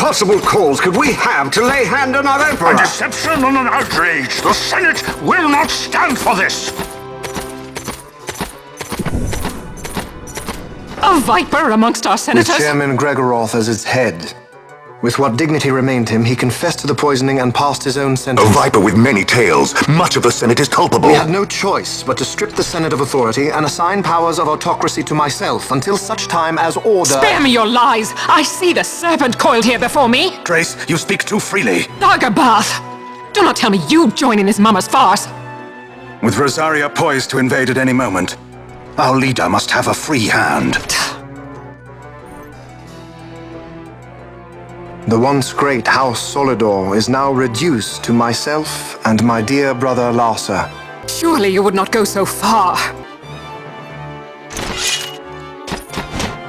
possible cause could we have to lay hand on our Emperor? A deception and an outrage! The Senate will not stand for this! A viper amongst our senators? With Chairman Gregoroth as its head. With what dignity remained him, he confessed to the poisoning and passed his own sentence. A viper with many tails. Much of the Senate is culpable. We had no choice but to strip the Senate of authority and assign powers of autocracy to myself until such time as order... Spare me your lies! I see the serpent coiled here before me! Trace, you speak too freely. Daggerbath! Do not tell me you join in this mama's farce! With Rosaria poised to invade at any moment, our leader must have a free hand. The once great House Solidor is now reduced to myself and my dear brother Larsa. Surely you would not go so far.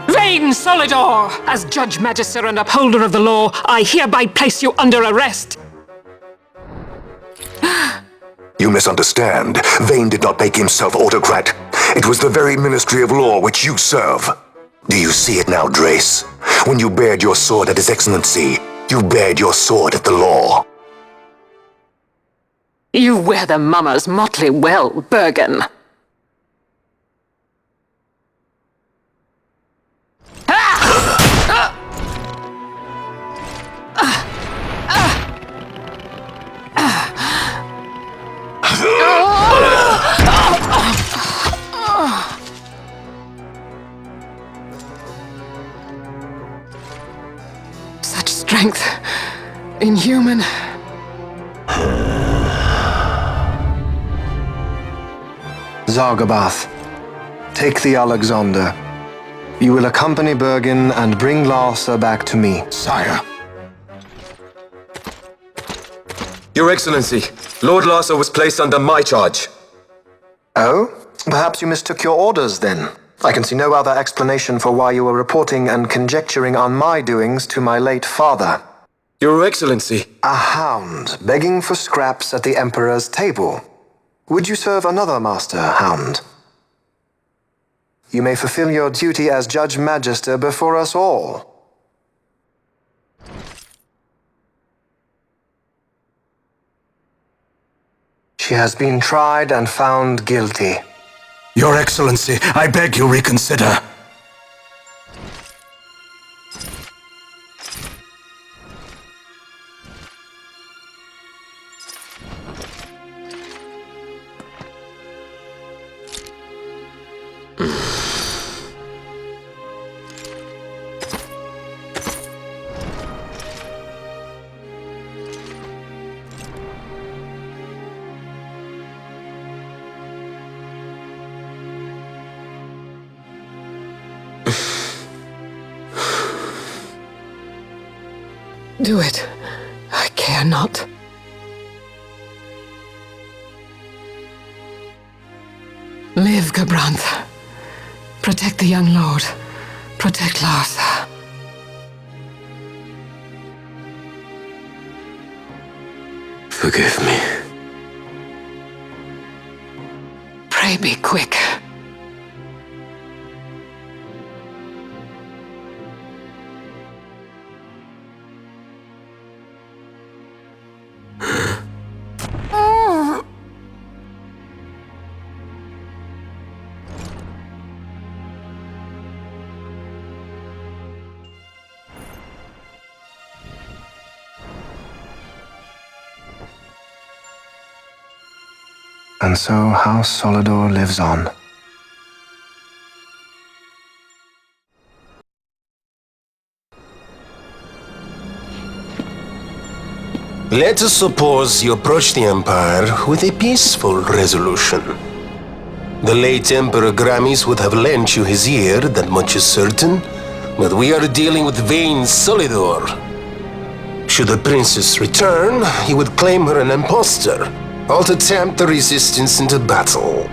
Vain Solidor! As Judge Magister and upholder of the law, I hereby place you under arrest. You misunderstand. Vane did not make himself autocrat. It was the very Ministry of Law which you serve. Do you see it now, Drace? When you bared your sword at His Excellency, you bared your sword at the law. You wear the mama's motley well, Bergan. Such strength, inhuman. Zargabath, take the Alexander. You will accompany Bergan and bring Larsa back to me. Sire. Your Excellency, Lord Larsa was placed under my charge. Oh? Perhaps you mistook your orders, then. I can see no other explanation for why you were reporting and conjecturing on my doings to my late father. Your Excellency. A hound begging for scraps at the Emperor's table. Would you serve another master, hound? You may fulfill your duty as Judge Magister before us all. She has been tried and found guilty. Your Excellency, I beg you reconsider. Do it. I care not. Live, Gabranth. Protect the young lord. Protect Larsa. Forgive me. Pray be quick. And so House Solidor lives on. Let us suppose you approach the Empire with a peaceful resolution. The late Emperor Gramis would have lent you his ear, that much is certain, but we are dealing with vain Solidor. Should the princess return, he would claim her an impostor, or to tempt the resistance into battle.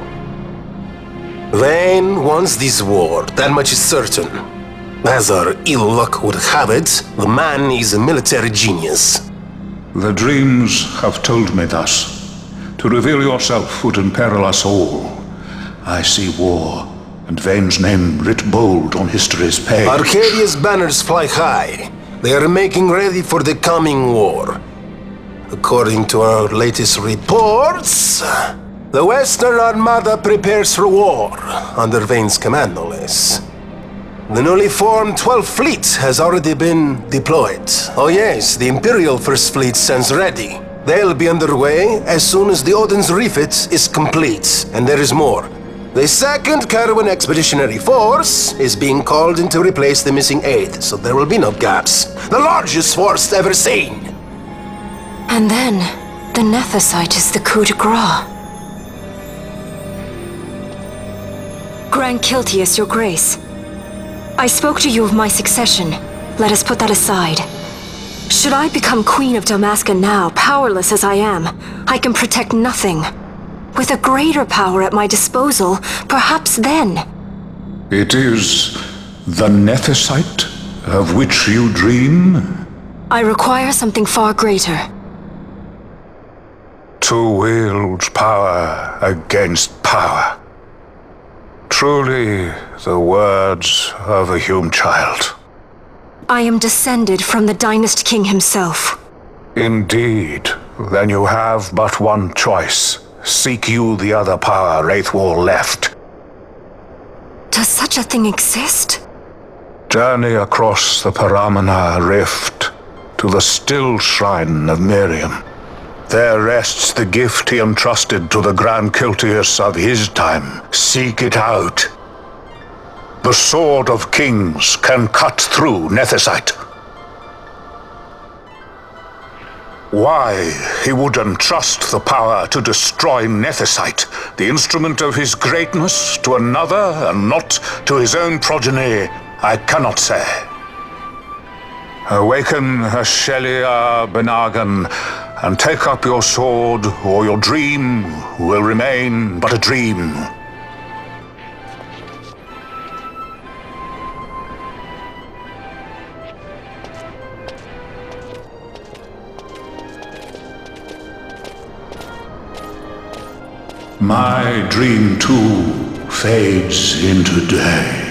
Vane wants this war, that much is certain. As our ill luck would have it, the man is a military genius. The dreams have told me thus. To reveal yourself would imperil us all. I see war, and Vane's name writ bold on history's page. Arcadia's banners fly high. They are making ready for the coming war. According to our latest reports, the Western Armada prepares for war, under Vane's command, no less. The newly formed 12th Fleet has already been deployed. Oh yes, the Imperial First Fleet stands ready. They'll be underway as soon as the Odin's refit is complete. And there is more. The 2nd Carwin Expeditionary Force is being called in to replace the missing 8th, so there will be no gaps. The largest force ever seen! And then, the Nethicite is the coup de grace. Grand Kiltius, your grace. I spoke to you of my succession. Let us put that aside. Should I become Queen of Dalmasca now, powerless as I am, I can protect nothing. With a greater power at my disposal, perhaps then. It is the Nethicite of which you dream? I require something far greater. To wield power against power. Truly, the words of a human child. I am descended from the Dynast King himself. Indeed. Then you have but one choice. Seek you the other power Wraithwall left. Does such a thing exist? Journey across the Paramana Rift to the still shrine of Miriam. There rests the gift he entrusted to the Grand Kiltius of his time. Seek it out. The Sword of Kings can cut through Nethicite. Why he would entrust the power to destroy Nethicite, the instrument of his greatness, to another and not to his own progeny, I cannot say. Awaken Shelia Benagan and take up your sword, or your dream will remain but a dream. My dream too fades into day.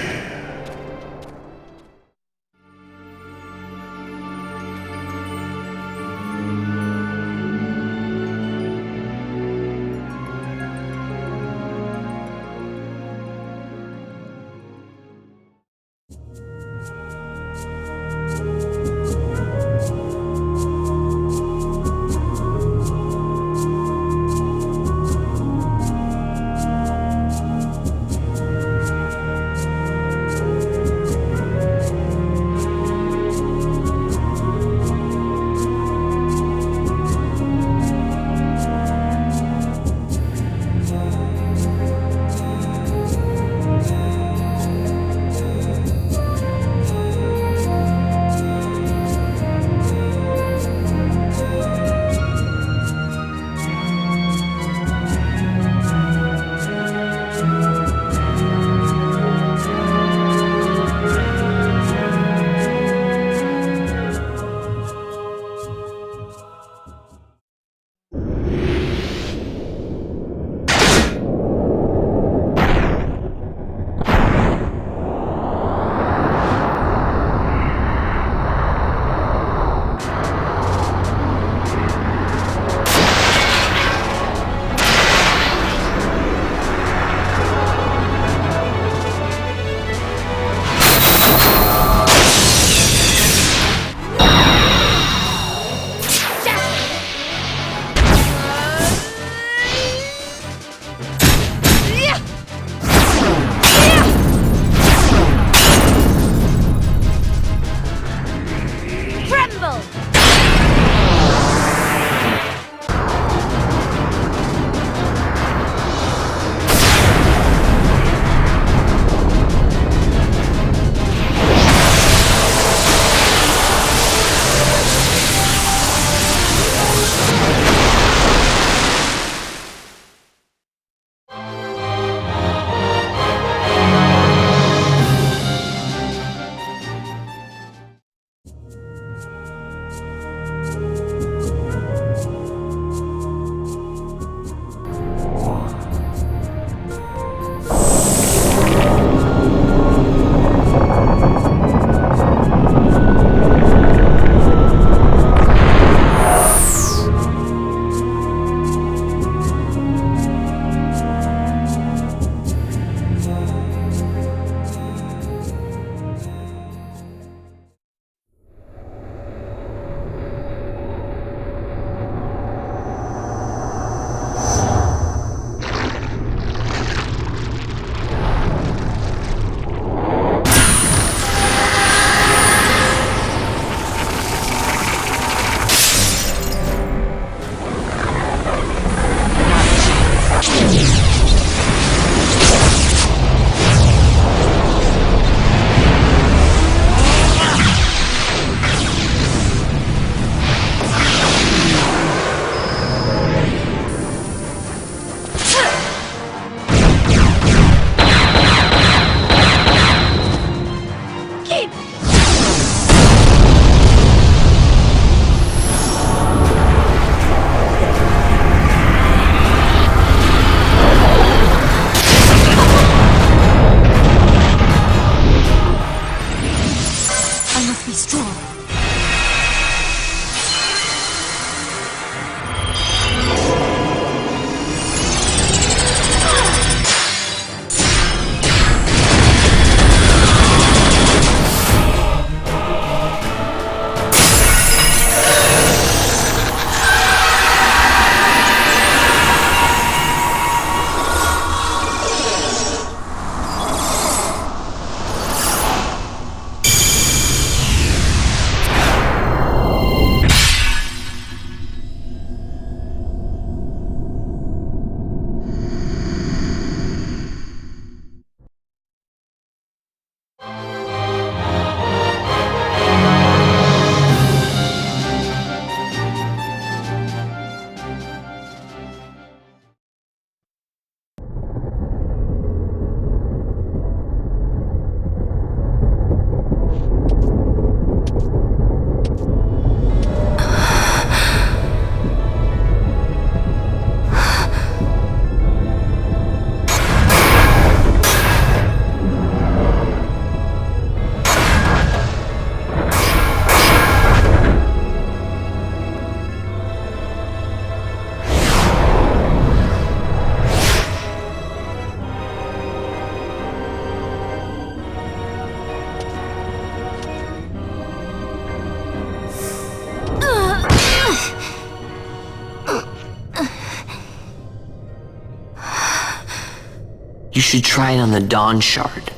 should try it on the Dawn Shard.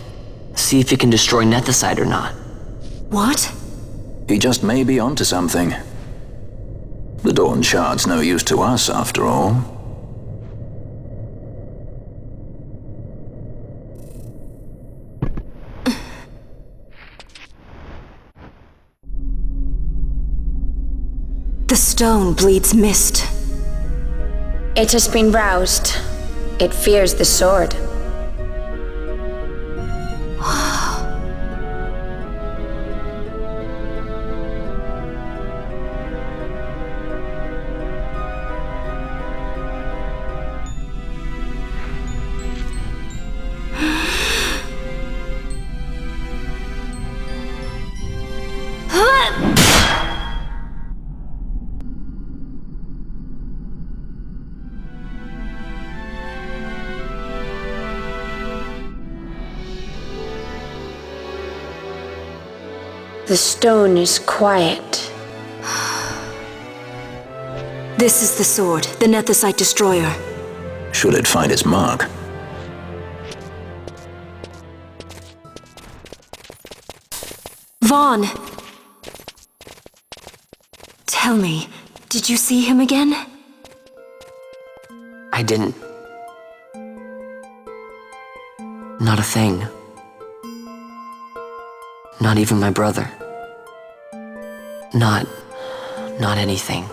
See if it can destroy Nethicite or not. What? He just may be onto something. The Dawn Shard's no use to us, after all. The stone bleeds mist. It has been roused. It fears the sword. The stone is quiet. This is the sword, the Nethicite destroyer. Should it find its mark? Vaughn! Tell me, did you see him again? I didn't. Not a thing. Not even my brother. Not anything.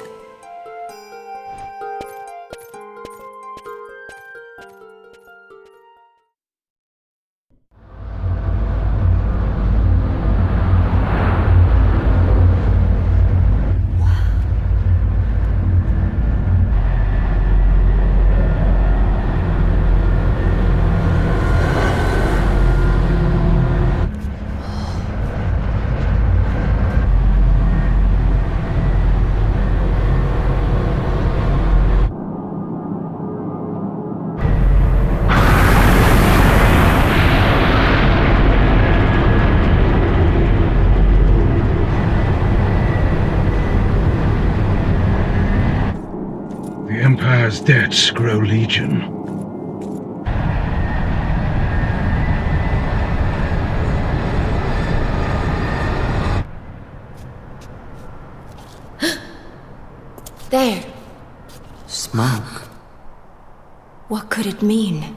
The Empire's debts grow legion. There. Smoke. What could it mean?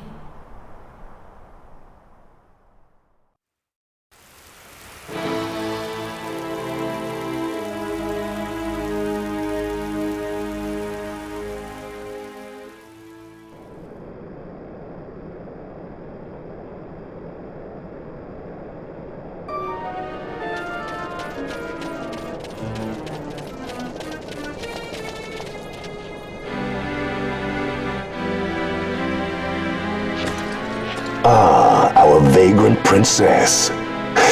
Ah, our vagrant princess.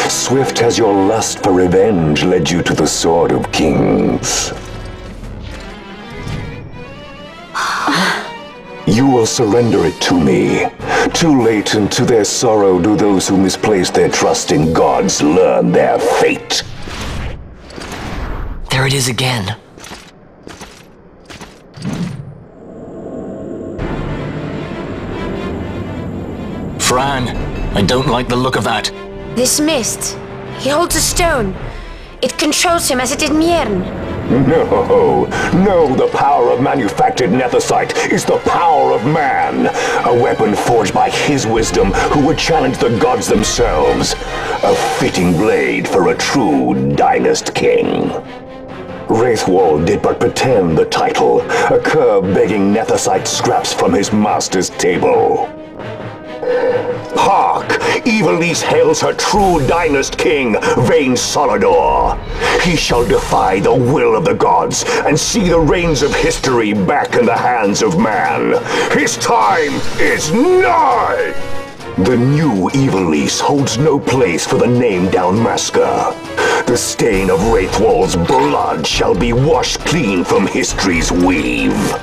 Swift has your lust for revenge led you to the Sword of Kings. You will surrender it to me. Too late, and to their sorrow do those who misplace their trust in gods learn their fate. There it is again. Fran, I don't like the look of that. This mist. He holds a stone. It controls him as it did Mjern. No, the power of manufactured nethicite is the power of man. A weapon forged by his wisdom who would challenge the gods themselves. A fitting blade for a true dynast king. Wraithwall did but pretend the title, a cur begging nethicite scraps from his master's table. Hark! Evilise hails her true dynast king, vain Solidor. He shall defy the will of the gods and see the reins of history back in the hands of man. His time is nigh! The new Evilise holds no place for the name Downmasker. The stain of Wraithwall's blood shall be washed clean from history's weave.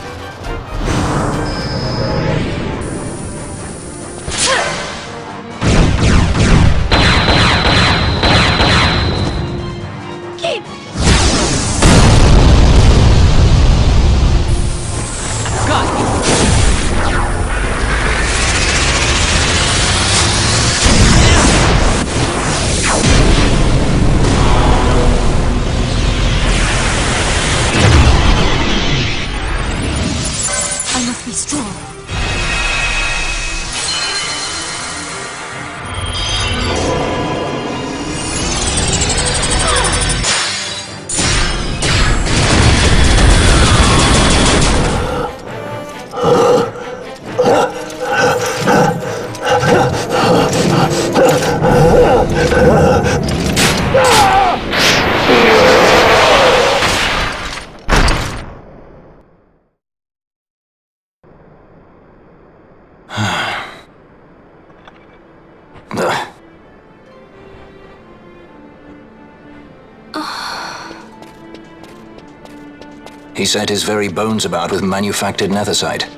He set his very bones about with manufactured nethicite.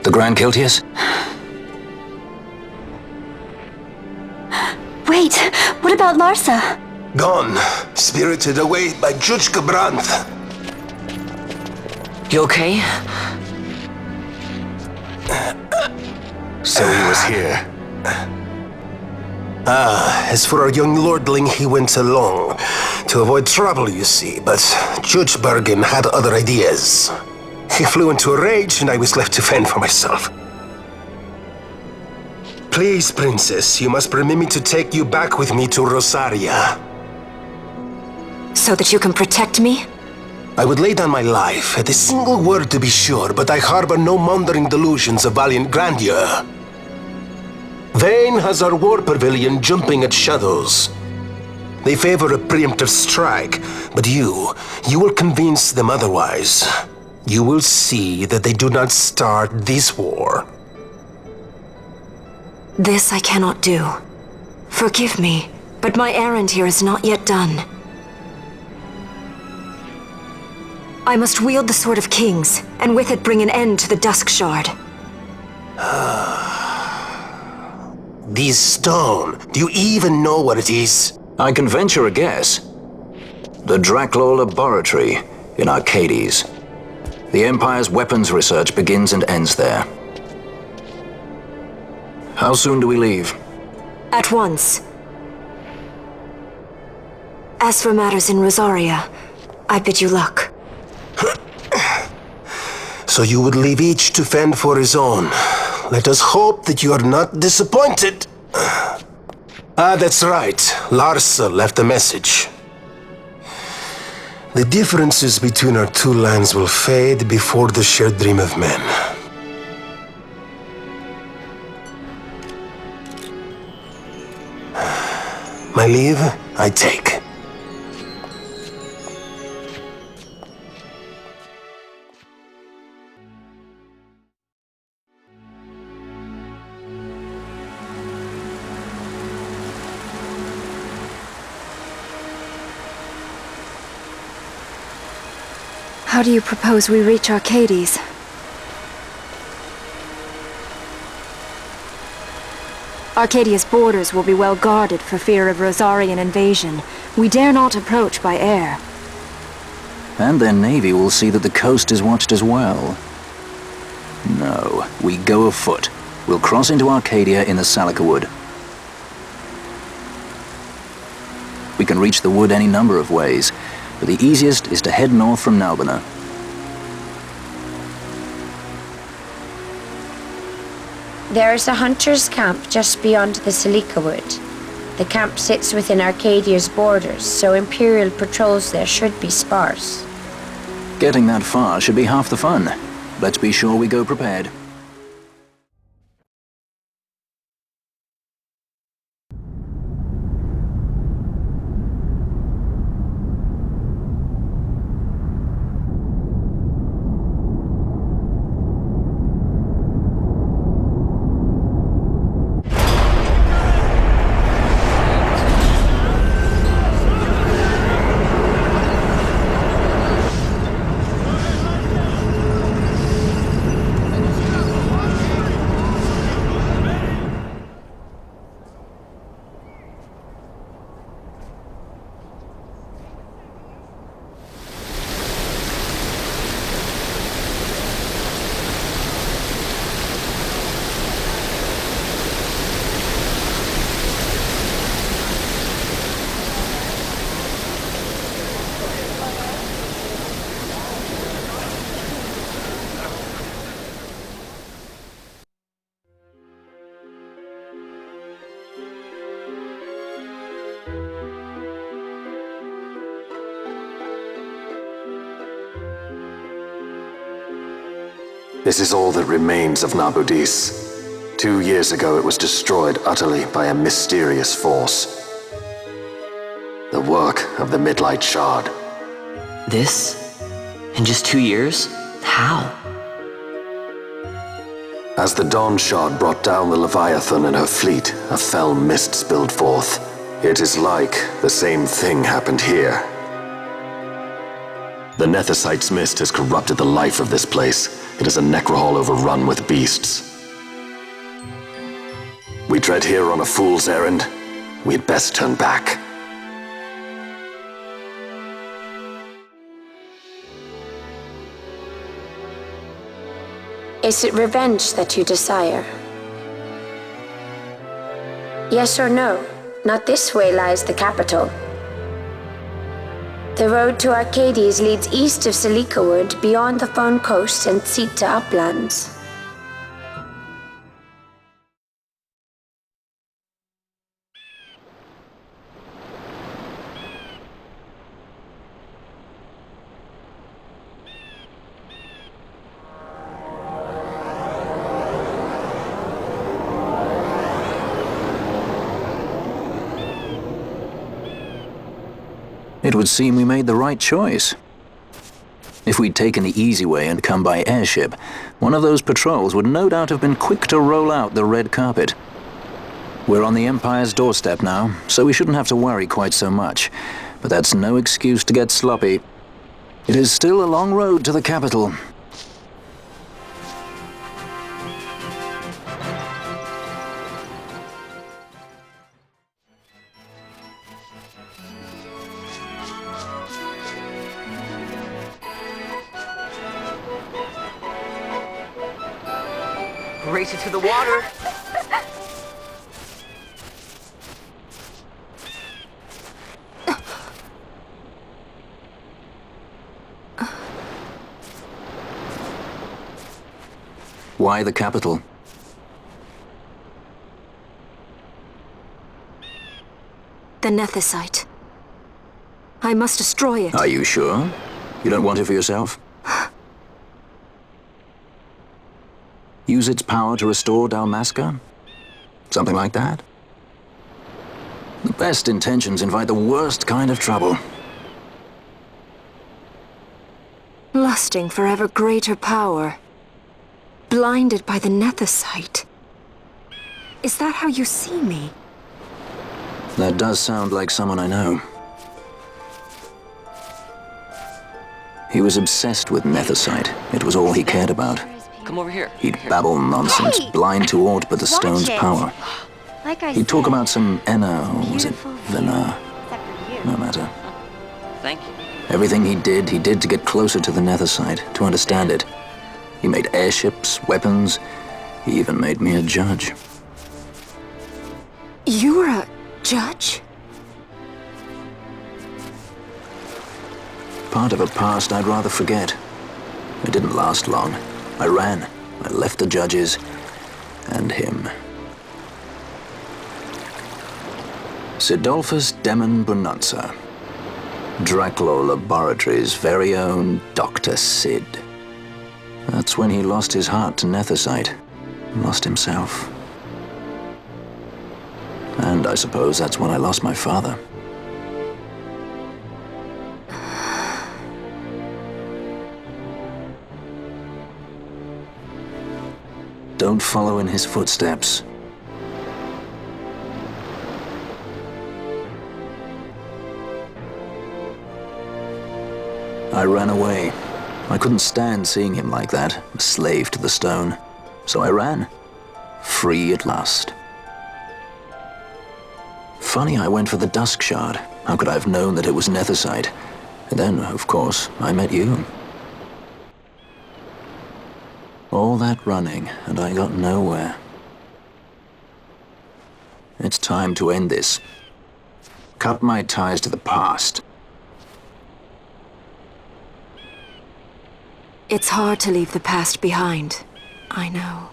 The Grand Kiltius? Wait, what about Larsa? Gone. Spirited away by Judge Brandt. You okay? So he was here. As for our young lordling, he went along. To avoid trouble, you see, but Judge Bergan had other ideas. He flew into a rage, and I was left to fend for myself. Please, Princess, you must permit me to take you back with me to Rosaria. So that you can protect me? I would lay down my life, at a single word to be sure, but I harbor no mundane delusions of valiant grandeur. Vayne has our war pavilion jumping at shadows. They favor a preemptive strike, but you will convince them otherwise. You will see that they do not start this war. This I cannot do. Forgive me, but my errand here is not yet done. I must wield the Sword of Kings, and with it bring an end to the Dusk Shard. This stone, do you even know what it is? I can venture a guess. The Draclaw Laboratory in Arcades. The Empire's weapons research begins and ends there. How soon do we leave? At once. As for matters in Rosaria, I bid you luck. So you would leave each to fend for his own. Let us hope that you are not disappointed. That's right. Larsa left a message. The differences between our two lands will fade before the shared dream of men. My leave, I take. How do you propose we reach Arcades? Arcadia's borders will be well guarded for fear of Rosarian invasion. We dare not approach by air. And their navy will see that the coast is watched as well. No, we go afoot. We'll cross into Arcadia in the Salika Wood. We can reach the wood any number of ways, but the easiest is to head north from Nalbina. There is a hunter's camp just beyond the Salika Wood. The camp sits within Arcadia's borders, so Imperial patrols there should be sparse. Getting that far should be half the fun. Let's be sure we go prepared. This is all that remains of Nabudis. 2 years ago, it was destroyed utterly by a mysterious force. The work of the Midlight Shard. This? In just 2 years? How? As the Dawn Shard brought down the Leviathan and her fleet, a fell mist spilled forth. It is like the same thing happened here. The Nethicite's mist has corrupted the life of this place. It is a necrohol overrun with beasts. We tread here on a fool's errand. We had best turn back. Is it revenge that you desire? Yes or no? Not this way lies the capital. The road to Arcades leads east of Celica Wood, beyond the Fawn Coast and Sita Uplands. It would seem we made the right choice. If we'd taken the easy way and come by airship, one of those patrols would no doubt have been quick to roll out the red carpet. We're on the Empire's doorstep now, so we shouldn't have to worry quite so much. But that's no excuse to get sloppy. It is still a long road to the capital. Race it to the water. Why the capital? The Nethicite. I must destroy it. Are you sure? You don't want it for yourself? Use its power to restore Dalmasca? Something like that? The best intentions invite the worst kind of trouble. Lusting for ever greater power. Blinded by the Nethicite. Is that how you see me? That does sound like someone I know. He was obsessed with Nethicite. It was all he cared about. Come over here. He'd babble nonsense, blind to aught but the stone's power. He'd talk about some Enna, or was it Vena? No matter. Thank you. Everything he did to get closer to the Nethicite, to understand it. He made airships, weapons. He even made me a judge. You were a judge? Part of a past I'd rather forget. It didn't last long. I ran. I left the judges and him. Sidolphus Demon Bonanza. Draculaur Laboratories' very own Dr. Sid. That's when he lost his heart to Nethicite. Lost himself. And I suppose that's when I lost my father. Don't follow in his footsteps. I ran away. I couldn't stand seeing him like that, a slave to the stone. So I ran. Free at last. Funny I went for the Dusk Shard. How could I have known that it was Nethicite? And then, of course, I met you. All that running, and I got nowhere. It's time to end this. Cut my ties to the past. It's hard to leave the past behind. I know.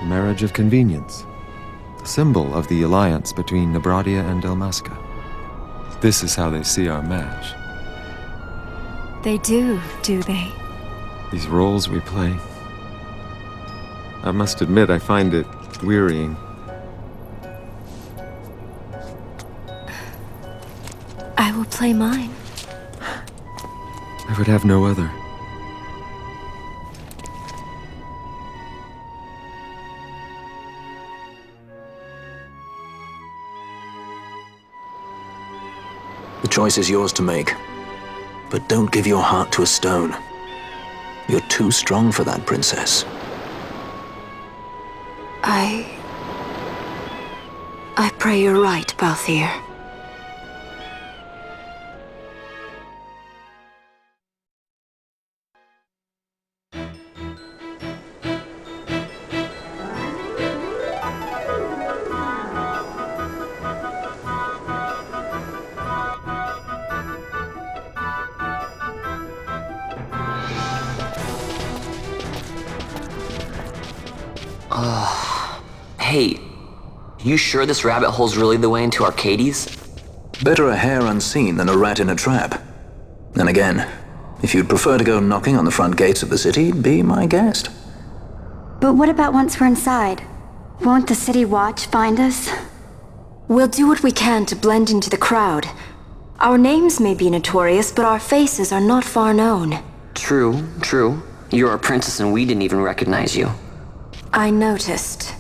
Marriage of convenience. Symbol of the alliance between Nebradia and Dalmasca. This is how they see our match. They do they? These roles we play. I must admit, I find it wearying. I will play mine. I would have no other. The choice is yours to make. But don't give your heart to a stone. You're too strong for that, princess. I pray you're right, Balthier. Hey, you sure this rabbit hole's really the way into Arcades? Better a hare unseen than a rat in a trap. And again, if you'd prefer to go knocking on the front gates of the city, be my guest. But what about once we're inside? Won't the city watch find us? We'll do what we can to blend into the crowd. Our names may be notorious, but our faces are not far known. True. You're a princess and we didn't even recognize you. I noticed.